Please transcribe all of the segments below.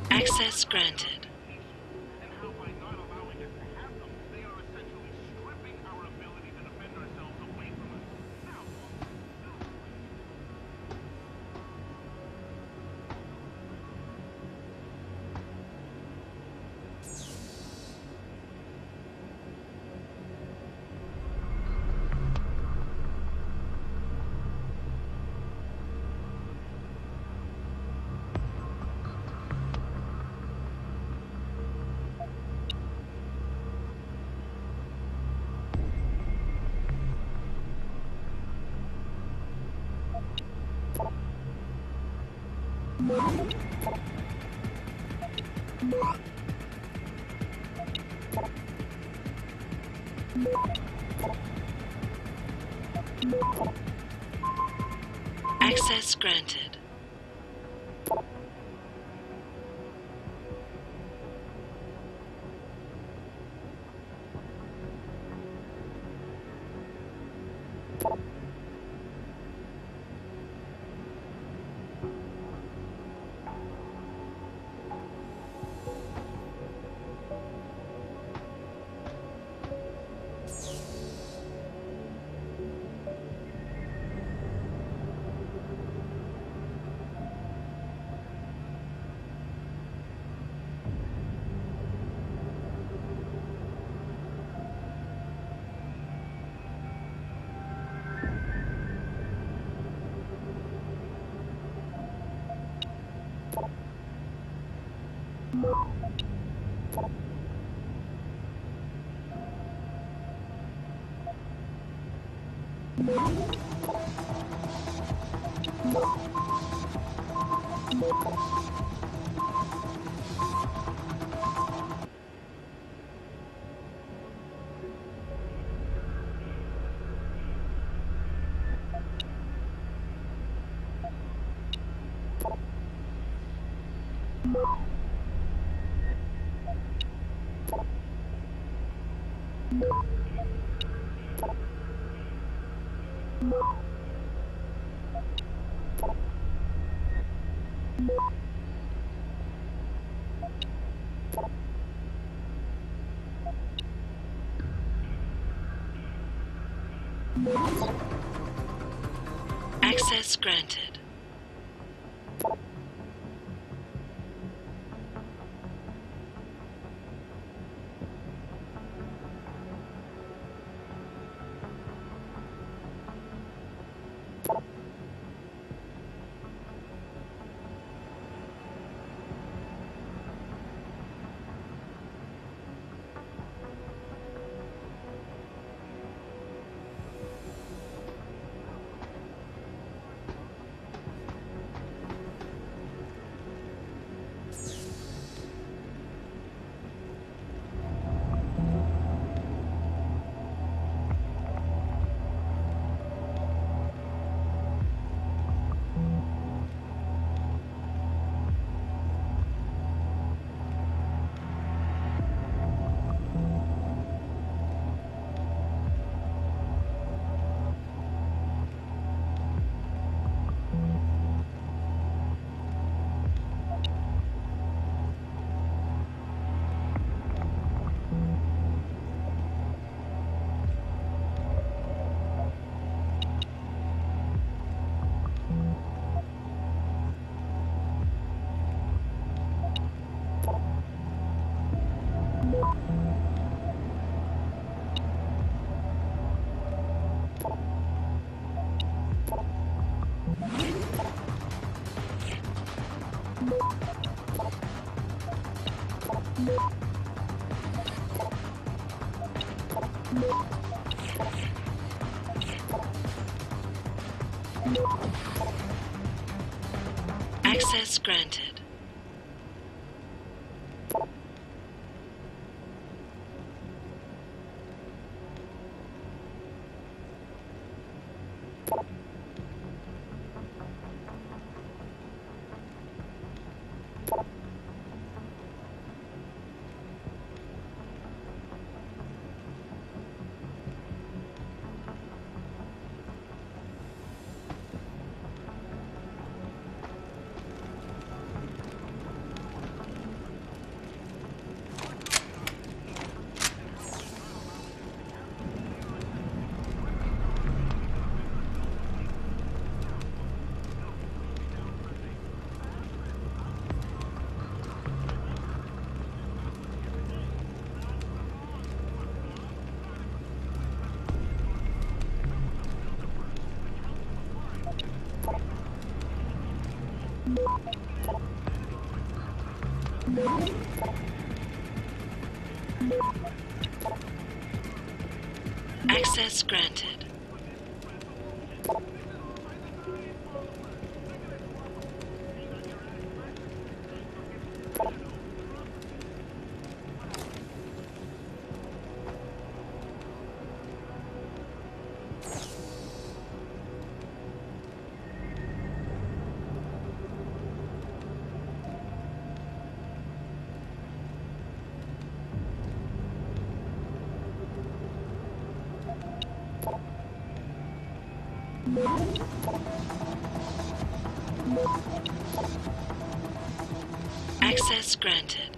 Access granted. Access granted. Access granted. Access granted. Access granted. Access granted.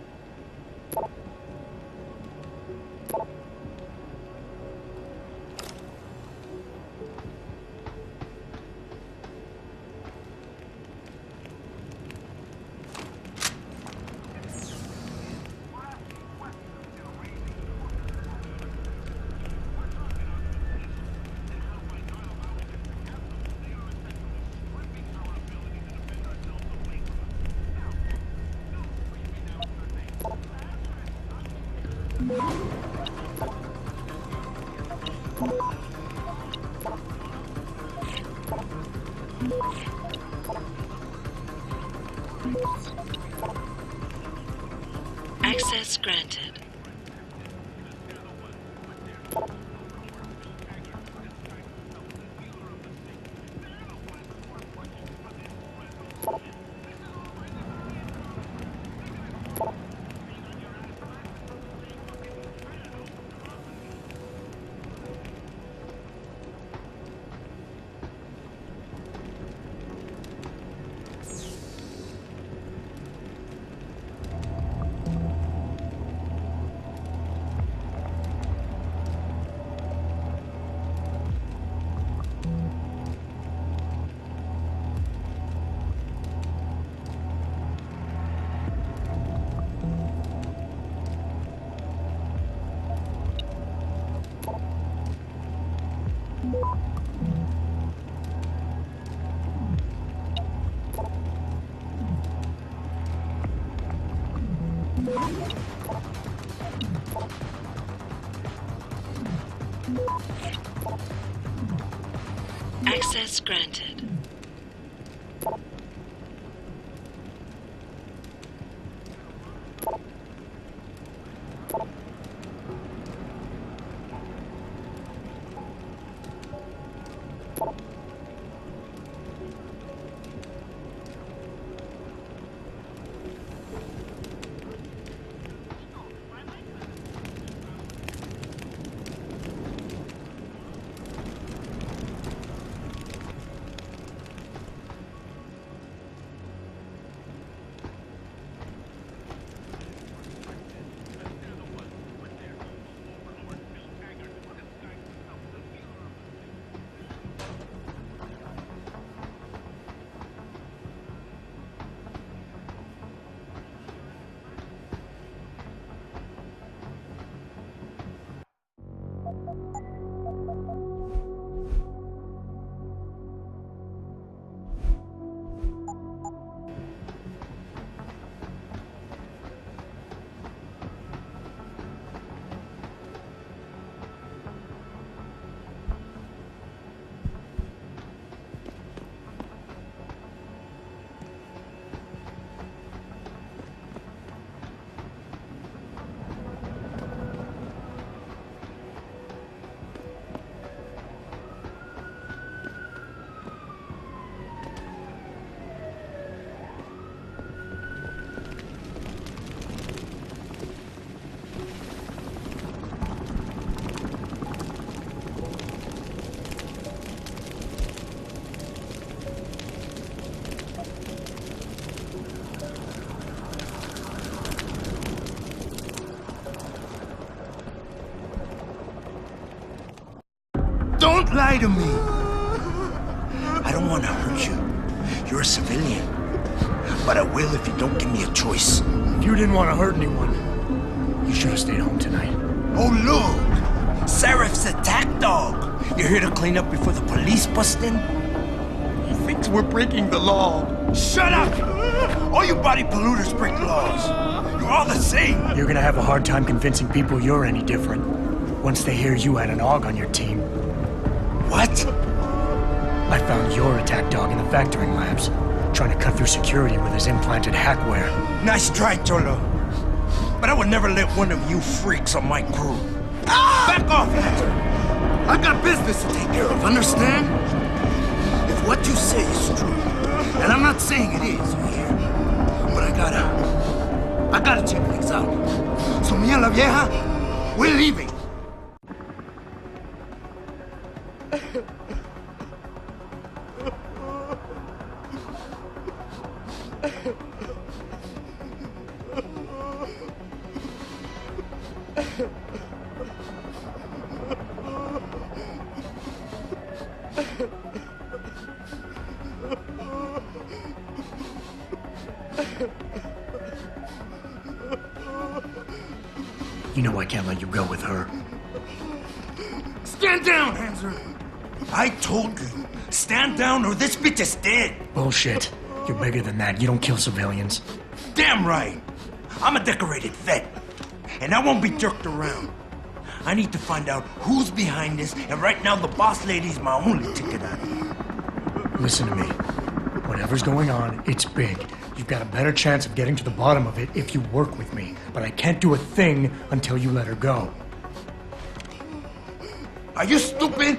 Access granted. Access granted. Don't lie to me! I don't want to hurt you. You're a civilian. But I will if you don't give me a choice. If you didn't want to hurt anyone, You should have stayed home tonight. oh look! Serif's attack dog! You're here to clean up before the police bust in? He thinks we're breaking the law. Shut up! All you body polluters break laws. You all the same. You're gonna have a hard time convincing people you're any different once they hear you had an AUG on your team. What? I found your attack dog in the factoring labs, trying to cut through security with his implanted hackware. Nice try, Cholo. But I would never let one of you freaks on my crew. Ah! Back off, Hunter. I got business to take care of, understand? If what you say is true, and I'm not saying it is, you hear? But I gotta check things out. So me and La Vieja, we're leaving. You know I can't let you go with her. Stand down, Hanser. I told you, stand down or this bitch is dead. Bullshit. You're bigger than that. You don't kill civilians. Damn right. I'm a decorated vet, and I won't be jerked around. I need to find out who's behind this, and right now the boss lady's my only ticket out of here. Listen to me. Whatever's going on, it's big. You've got a better chance of getting to the bottom of it if you work with me. But I can't do a thing until you let her go. Are you stupid?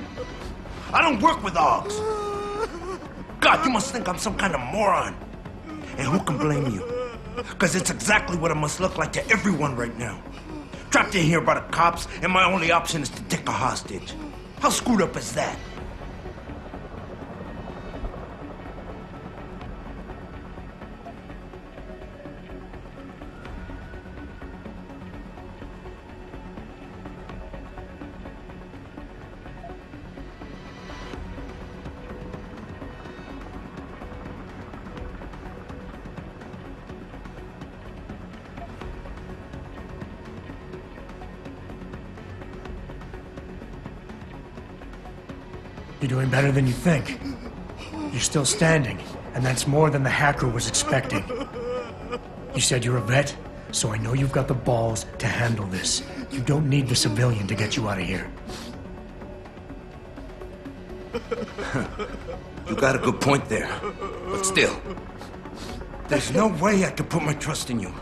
I don't work with AUGs. God, you must think I'm some kind of moron. And who can blame you? Because it's exactly what it must look like to everyone right now. Trapped in here by the cops, and my only option is to take a hostage. How screwed up is that? You're doing better than you think. You're still standing, and that's more than the hacker was expecting. You said you're a vet, so I know you've got the balls to handle this. You don't need the civilian to get you out of here. You got a good point there. But still, there's no way I could put my trust in you.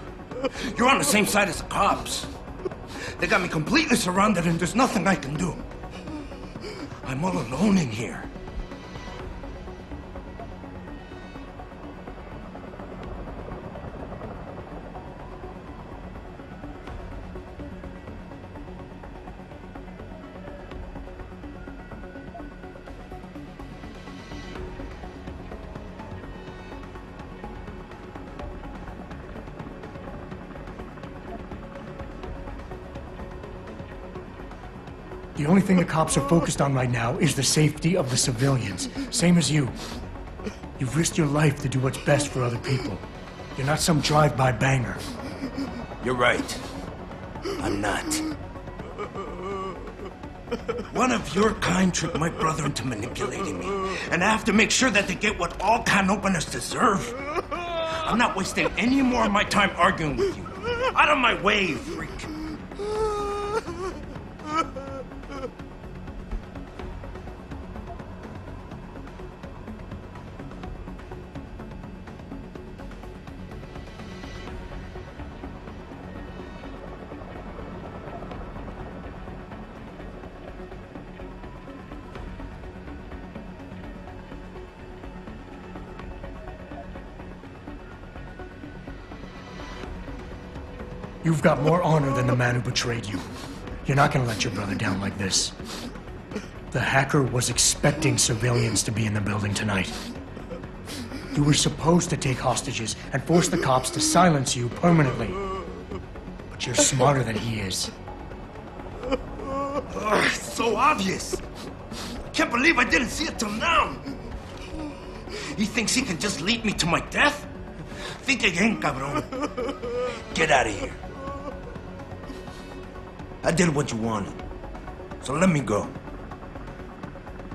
You're on the same side as the cops. They got me completely surrounded and there's nothing I can do. I'm all alone in here. The only thing the cops are focused on right now is the safety of the civilians. Same as you. You've risked your life to do what's best for other people. You're not some drive-by banger. You're right. I'm not. One of your kind tricked my brother into manipulating me. And I have to make sure that they get what all can openers deserve. I'm not wasting any more of my time arguing with you. Out of my way, freak. You've got more honor than the man who betrayed you. You're not gonna let your brother down like this. The hacker was expecting civilians to be in the building tonight. You were supposed to take hostages and force the cops to silence you permanently. But you're smarter than he is. It's so obvious. I can't believe I didn't see it till now. He thinks he can just lead me to my death? Think again, cabron. Get out of here. I did what you wanted, so let me go.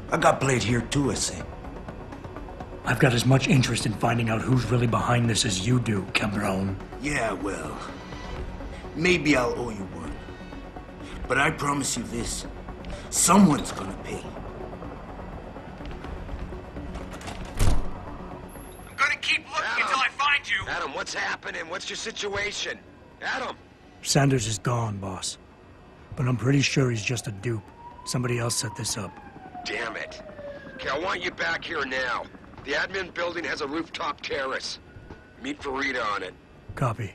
I got played here too, I say. I've got as much interest in finding out who's really behind this as you do, cabron. Yeah, well, Maybe I'll owe you one. But I promise you this. Someone's gonna pay. I'm gonna keep looking until I find you! Adam, what's happening? What's your situation? Adam! Sanders is gone, boss. But I'm pretty sure he's just a dupe. Somebody else set this up. Damn it. Okay, I want you back here now. The admin building has a rooftop terrace. Meet Farida on it. Copy.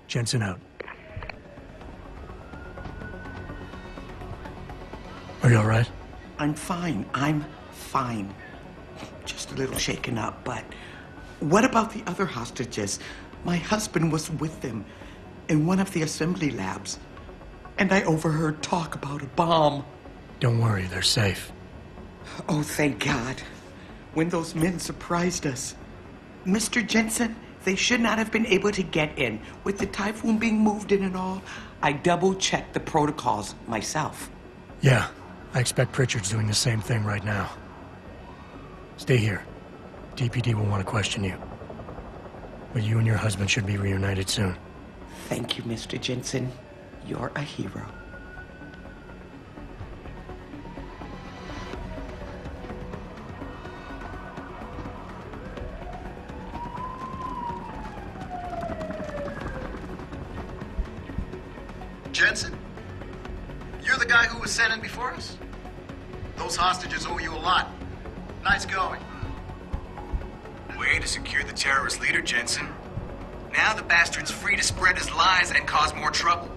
Jensen out. Are you all right? I'm fine. I'm fine. Just a little shaken up, but what about the other hostages? My husband was with them in one of the assembly labs, and I overheard talk about a bomb. Don't worry, they're safe. Oh, thank God. When those men surprised us. Mr. Jensen, they should not have been able to get in. With the typhoon being moved in and all, I double-checked the protocols myself. Yeah, I expect Pritchard's doing the same thing right now. Stay here. DPD will want to question you. But you and your husband should be reunited soon. Thank you, Mr. Jensen. You're a hero. Jensen? You're the guy who was sent in before us? Those hostages owe you a lot. Nice going. Way to secure the terrorist leader, Jensen. Now the bastard's free to spread his lies and cause more trouble.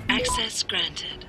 Access granted.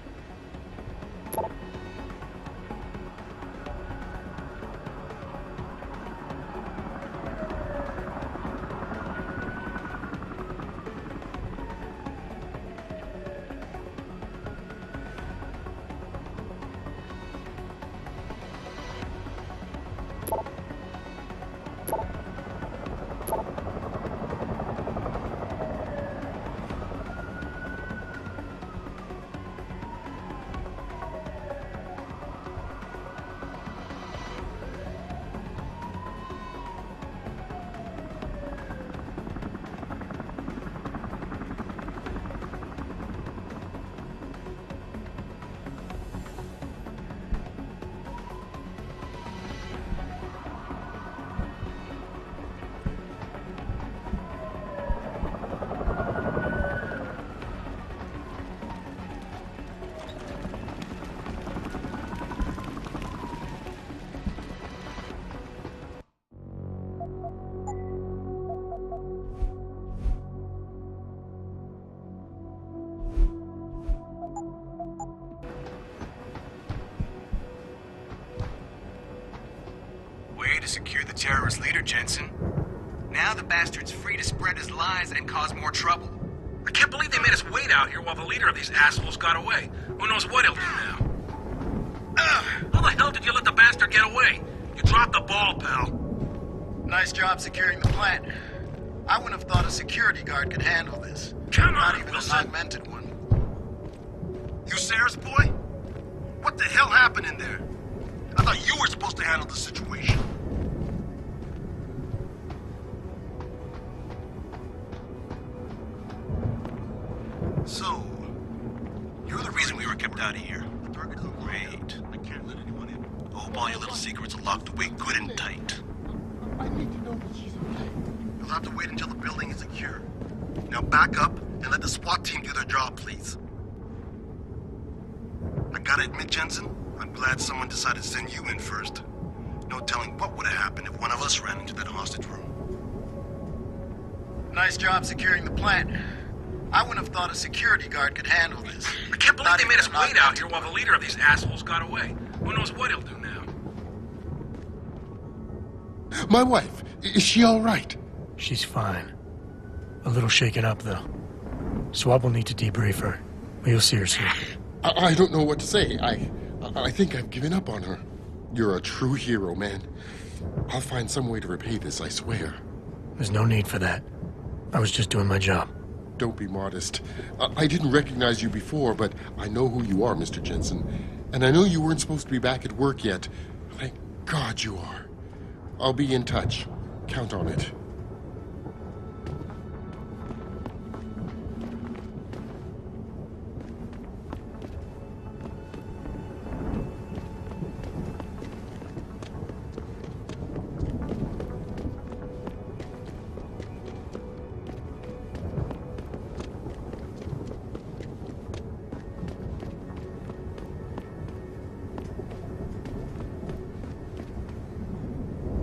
Way to secure the terrorist leader, Jensen. Now the bastard's free to spread his lies and cause more trouble. I can't believe they made us wait out here while the leader of these assholes got away. Who knows what he'll do now? How the hell did you let the bastard get away? You dropped the ball, pal. Nice job securing the plant. I wouldn't have thought a security guard could handle this. Come Not on, even a Wilson. augmented one. You Sarah's boy? What the hell happened in there? I thought you were supposed to handle the situation. So, you're the reason we were kept out of here. Great. I can't let anyone in. I hope all your little secrets are locked away good and tight. I need to know that she's okay. You'll have to wait until the building is secure. Now back up and let the SWAT team do their job, please. I gotta admit, Jensen, I'm glad someone decided to send you in first. No telling what would have happened if one of us ran into that hostage room. Nice job securing the plant. I wouldn't have thought a security guard could handle this. I can't believe Not they made us even wait an out here augmented while the one. leader of these assholes got away. Who knows what he'll do now? My wife Is she all right? She's fine. A little shaken up, though. Swab will need to debrief her. You'll see her soon. I don't know what to say. I think I've given up on her. You're a true hero, man. I'll find some way to repay this, I swear. There's no need for that. I was just doing my job. Don't be modest. I didn't recognize you before, but I know who you are, Mr. Jensen. And I know you weren't supposed to be back at work yet. Thank God you are. I'll be in touch. Count on it.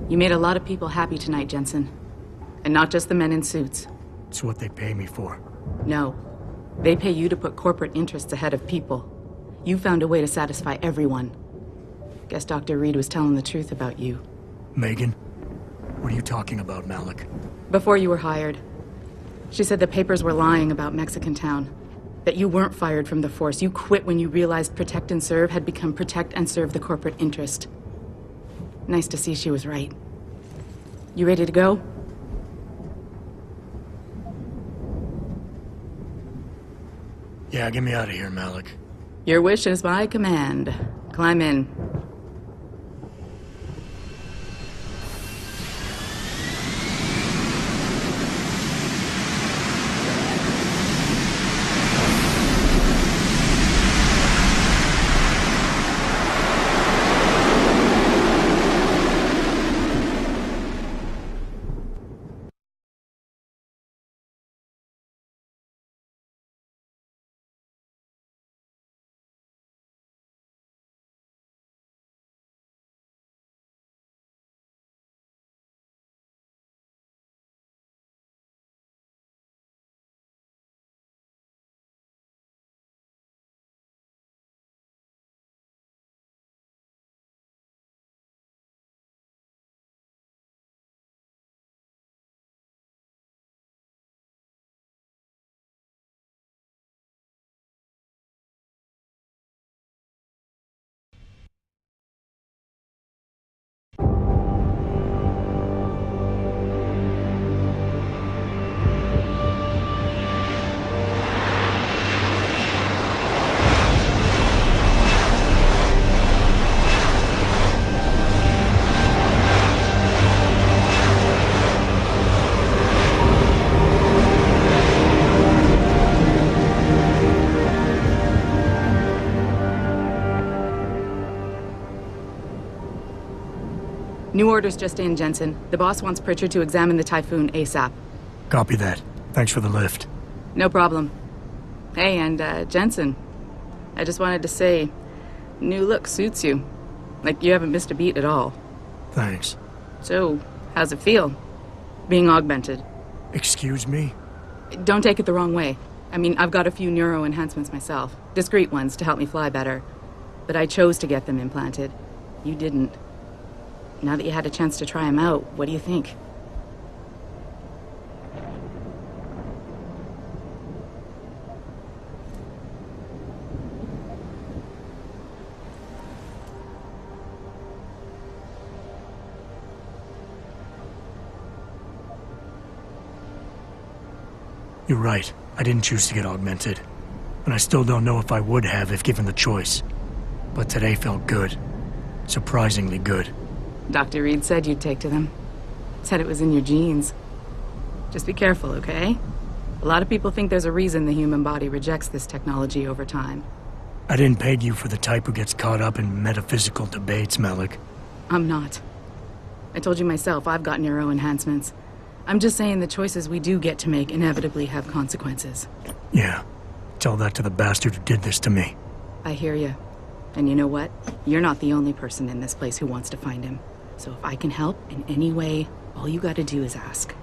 You made a lot of people happy tonight, Jensen. And not just the men in suits. It's what they pay me for. No. They pay you to put corporate interests ahead of people. You found a way to satisfy everyone. Guess Dr. Reed was telling the truth about you. Megan? What are you talking about, Malik? Before you were hired, she said the papers were lying about Mexican Town. That you weren't fired from the force. You quit when you realized Protect and Serve had become Protect and Serve the corporate interest. Nice to see she was right. You ready to go? Yeah, get me out of here, Malik. Your wish is my command. Climb in. New orders just in, Jensen. The boss wants Pritchard to examine the Typhoon ASAP. Copy that. Thanks for the lift. No problem. Hey, and Jensen, I just wanted to say, new look suits you. Like you haven't missed a beat at all. Thanks. So, how's it feel? Being augmented? Excuse me? Don't take it the wrong way. I mean, I've got a few neuro enhancements myself. Discreet ones to help me fly better. But I chose to get them implanted. You didn't. Now that you had a chance to try them out, what do you think? You're right. I didn't choose to get augmented. And I still don't know if I would have if given the choice. But today felt good. Surprisingly good. Dr. Reed said you'd take to them. Said it was in your genes. Just be careful, okay? A lot of people think there's a reason the human body rejects this technology over time. I didn't peg you for the type who gets caught up in metaphysical debates, Malik. I'm not. I told you myself, I've got neuro enhancements. I'm just saying the choices we do get to make inevitably have consequences. Yeah. Tell that to the bastard who did this to me. I hear you. And you know what? You're not the only person in this place who wants to find him. So if I can help in any way, all you gotta do is ask.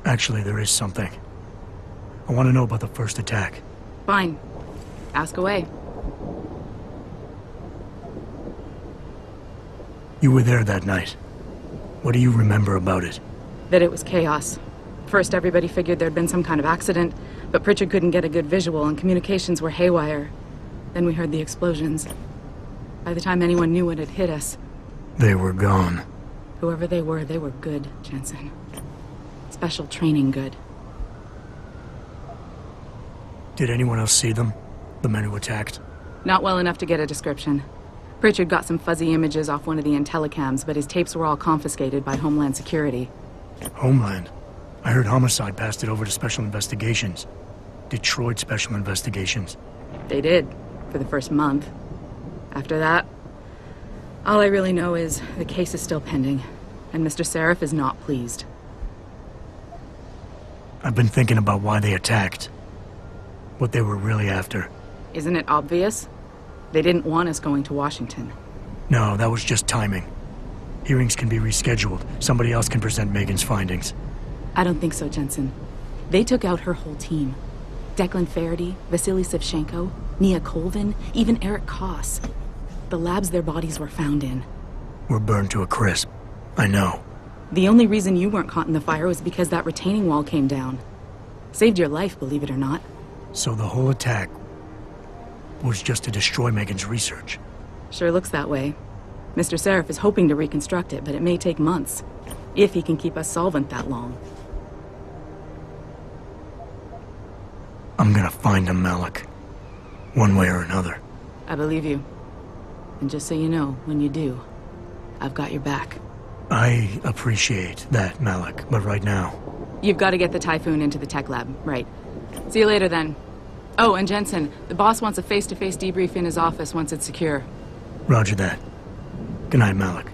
Actually, there is something. I want to know about the first attack. Fine. Ask away. You were there that night. What do you remember about it? That it was chaos. First, everybody figured there'd been some kind of accident, but Pritchard couldn't get a good visual and communications were haywire. Then we heard the explosions. By the time anyone knew what had hit us... They were gone. Whoever they were good, Jensen. Special training good. Did anyone else see them? The men who attacked? Not well enough to get a description. Pritchard got some fuzzy images off one of the Intellicams, but his tapes were all confiscated by Homeland Security. Homeland? I heard Homicide passed it over to Special Investigations. Detroit Special Investigations. They did, for the first month. After that, all I really know is the case is still pending, and Mr. Seraph is not pleased. I've been thinking about why they attacked. What they were really after. Isn't it obvious? They didn't want us going to Washington. No, that was just timing. Hearings can be rescheduled. Somebody else can present Megan's findings. I don't think so, Jensen. They took out her whole team. Declan Faraday, Vasily Savchenko, Nia Colvin, even Eric Koss. The labs their bodies were found in. We're burned to a crisp. I know. The only reason you weren't caught in the fire was because that retaining wall came down. Saved your life, believe it or not. So the whole attack was just to destroy Megan's research? Sure looks that way. Mr. Seraph is hoping to reconstruct it, but it may take months. If he can keep us solvent that long. I'm gonna find him, Malik. One way or another. I believe you. And just so you know, when you do, I've got your back. I appreciate that, Malik, but right now... You've got to get the Typhoon into the tech lab, right. See you later, then. Oh, and Jensen, the boss wants a face-to-face debrief in his office once it's secure. Roger that. Good night, Malik.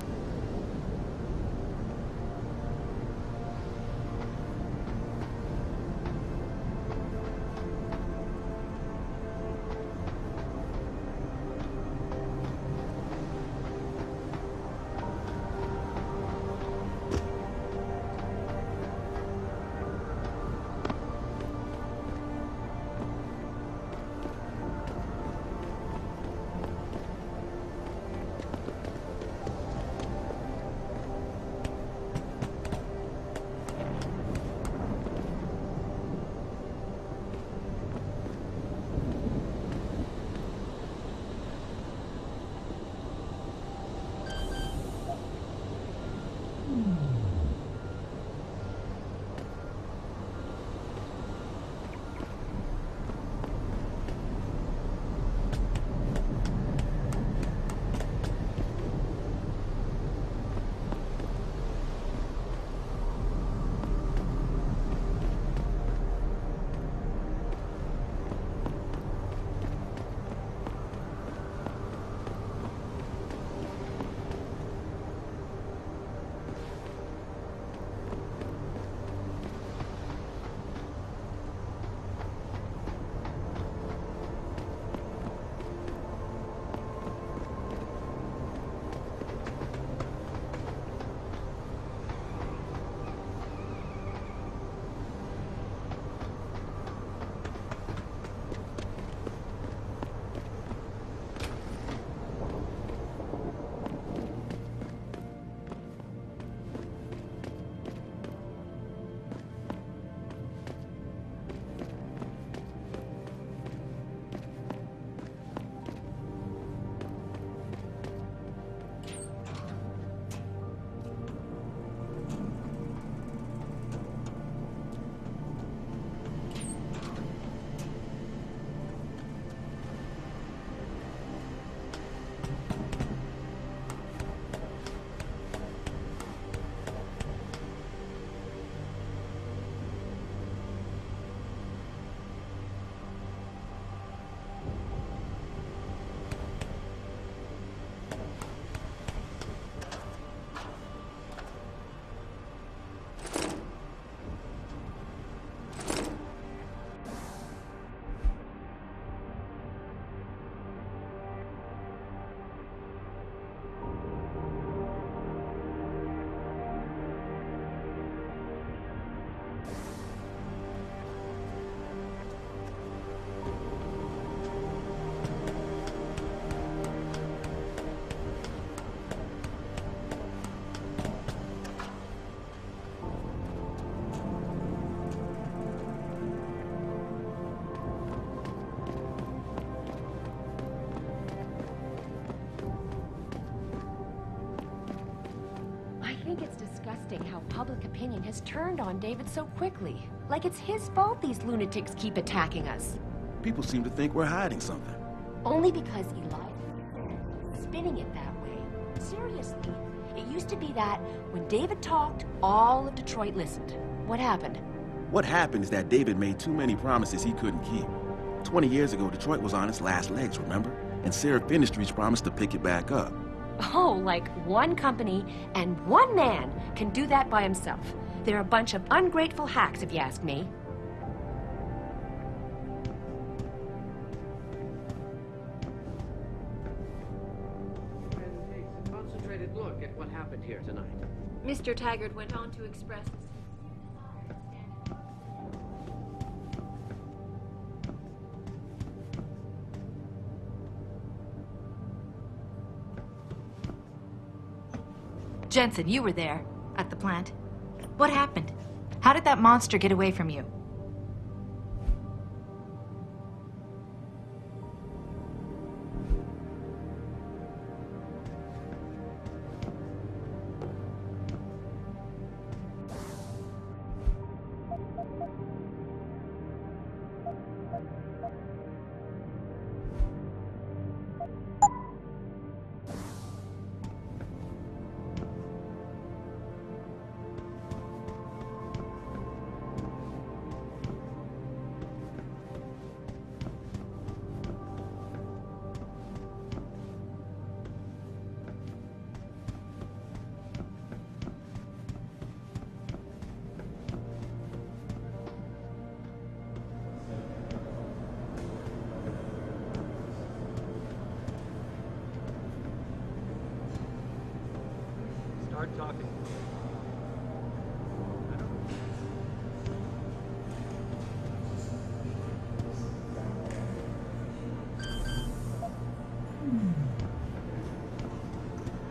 think it's disgusting how public opinion has turned on David so quickly. Like it's his fault these lunatics keep attacking us. People seem to think we're hiding something. Only because Eli is spinning it that way. Seriously, it used to be that when David talked, all of Detroit listened. What happened? What happened is that David made too many promises he couldn't keep. 20 years ago, Detroit was on its last legs, remember? And Seraph Industries promised to pick it back up. Oh, like one company and one man can do that by himself. They're a bunch of ungrateful hacks, if you ask me. And takes a concentrated look at what happened here tonight. Mr. Taggart went on to express his... Jensen, you were there, at the plant. What happened? How did that monster get away from you? Start talking.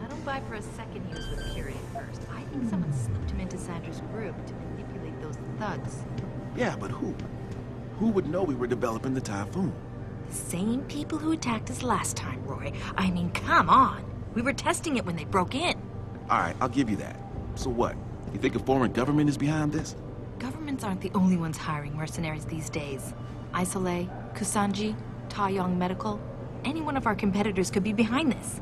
I don't buy for a second he was with Curie at first. I think someone slipped him into Sandra's group to manipulate those thugs. Yeah, but who? Who would know we were developing the Typhoon? The same people who attacked us last time, Roy. I mean, come on. We were testing it when they broke in. All right, I'll give you that. So what? You think a foreign government is behind this? Governments aren't the only ones hiring mercenaries these days. Isolé, Kusanji, Taeyong Medical. Any one of our competitors could be behind this.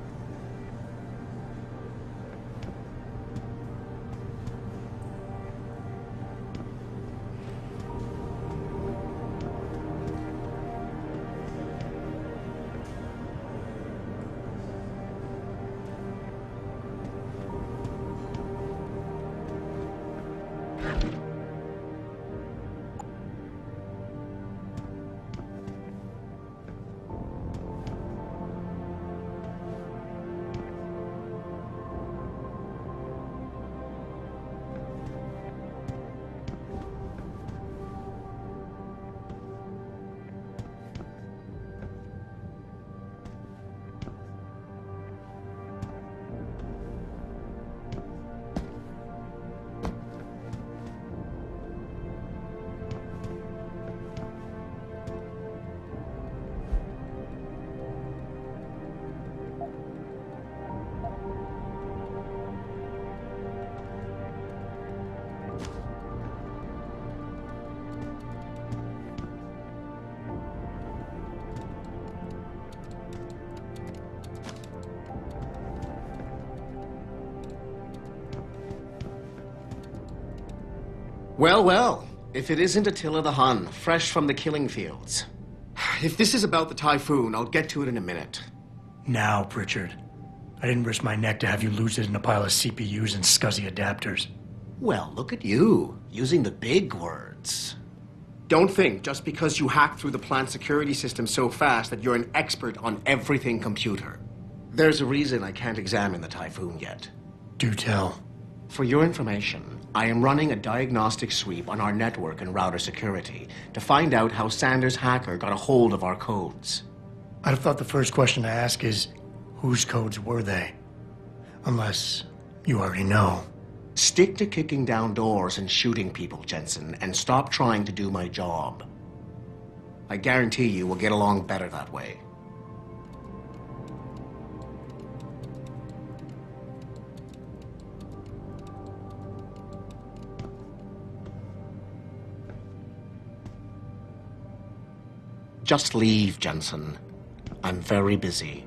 Well, well, if it isn't Attila the Hun, fresh from the killing fields. If this is about the Typhoon, I'll get to it in a minute. Now, Pritchard. I didn't risk my neck to have you lose it in a pile of CPUs and scuzzy adapters. Well, look at you, using the big words. Don't think just because you hacked through the plant security system so fast that you're an expert on everything computer. There's a reason I can't examine the Typhoon yet. Do tell. For your information, I am running a diagnostic sweep on our network and router security to find out how Sanders' hacker got a hold of our codes. I'd have thought the first question to ask is, whose codes were they? Unless you already know. Stick to kicking down doors and shooting people, Jensen, and stop trying to do my job. I guarantee you we'll get along better that way. Just leave, Jensen. I'm very busy.